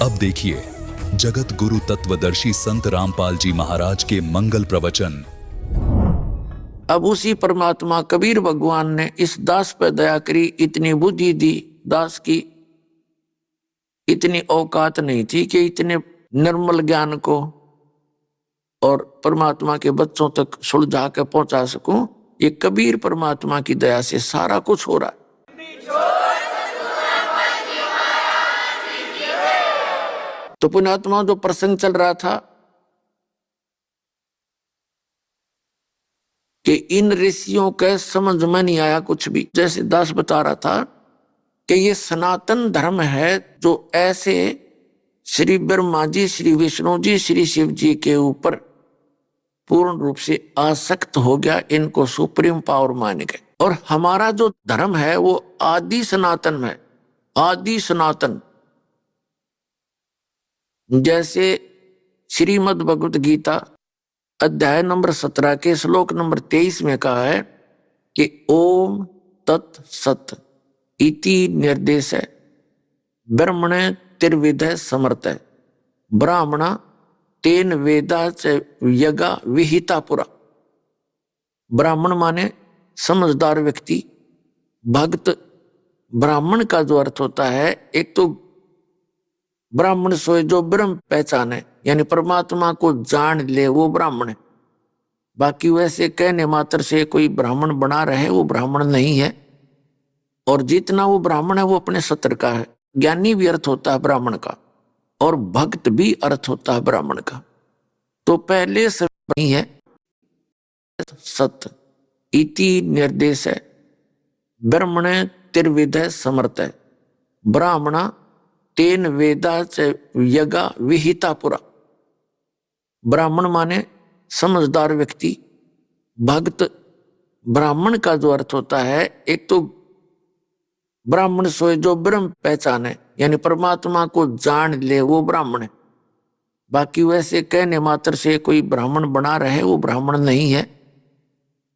अब देखिए जगत गुरु तत्वदर्शी संत रामपाल जी महाराज के मंगल प्रवचन। अब उसी परमात्मा कबीर भगवान ने इस दास पर दया करी, इतनी बुद्धि दी। दास की इतनी औकात नहीं थी कि इतने निर्मल ज्ञान को और परमात्मा के बच्चों तक सुलझा के पहुंचा सकूं। ये कबीर परमात्मा की दया से सारा कुछ हो रहा है। तो पुण्यात्मा जो प्रसंग चल रहा था कि इन ऋषियों के समझ में नहीं आया कुछ भी। जैसे दास बता रहा था कि ये सनातन धर्म है जो ऐसे श्री ब्रह्मा जी, श्री विष्णु जी, श्री शिव जी के ऊपर पूर्ण रूप से आसक्त हो गया, इनको सुप्रीम पावर मान गए। और हमारा जो धर्म है वो आदि सनातन है, आदि सनातन। जैसे श्रीमद् भगवत गीता अध्याय नंबर 17 के श्लोक नंबर 23 में कहा है कि ओम तत् सत इति निर्देश है ब्रह्मण त्रिविध समर्थ है ब्राह्मणा तेन वेदा च यज्ञ विहिता पुरा। ब्राह्मण माने समझदार व्यक्ति, भक्त। ब्राह्मण का जो अर्थ होता है, एक तो ब्राह्मण सोए जो ब्रह्म पहचाने, यानी परमात्मा को जान ले, वो ब्राह्मण है। बाकी वैसे कहने मात्र से कोई ब्राह्मण बना रहे, वो ब्राह्मण नहीं है। और जितना वो ब्राह्मण है वो अपने सत्र का है। ज्ञानी भी अर्थ होता है ब्राह्मण का, और भक्त भी अर्थ होता है ब्राह्मण का। तो पहले से नहीं है सत्य इति निर्देश है ब्रह्मण त्रिविध समर्थ है ब्राह्मणा तेन वेदा च यज्ञ विहिता पुरा। ब्राह्मण माने समझदार व्यक्ति, भक्त। ब्राह्मण का जो अर्थ होता है, एक तो ब्राह्मण सोए जो ब्रह्म पहचाने, यानी परमात्मा को जान ले, वो ब्राह्मण है। बाकी वैसे कहने मात्र से कोई ब्राह्मण बना रहे, वो ब्राह्मण नहीं है।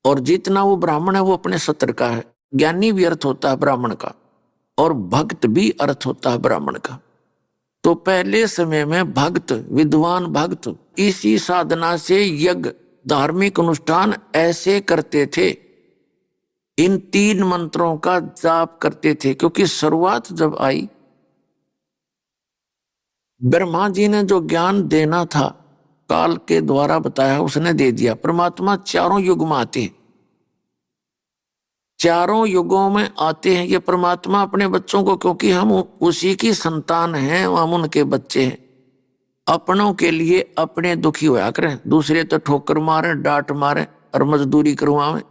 और जितना वो ब्राह्मण है वो अपने सत्र का है। ज्ञानी भी अर्थ होता है ब्राह्मण का, और भक्त भी अर्थ होता है ब्राह्मण का। तो पहले समय में भक्त, विद्वान भक्त इसी साधना से यज्ञ, धार्मिक अनुष्ठान ऐसे करते थे, इन 3 मंत्रों का जाप करते थे। क्योंकि शुरुआत जब आई, ब्रह्मा जी ने जो ज्ञान देना था काल के द्वारा बताया, उसने दे दिया। परमात्मा चारों युग में आते हैं, चारों युगों में आते हैं ये परमात्मा अपने बच्चों को, क्योंकि हम उसी की संतान हैं, हम उनके बच्चे हैं। अपनों के लिए अपने दुखी होया करें, दूसरे तो ठोकर मारे, डांट मारे और मजदूरी करवावें।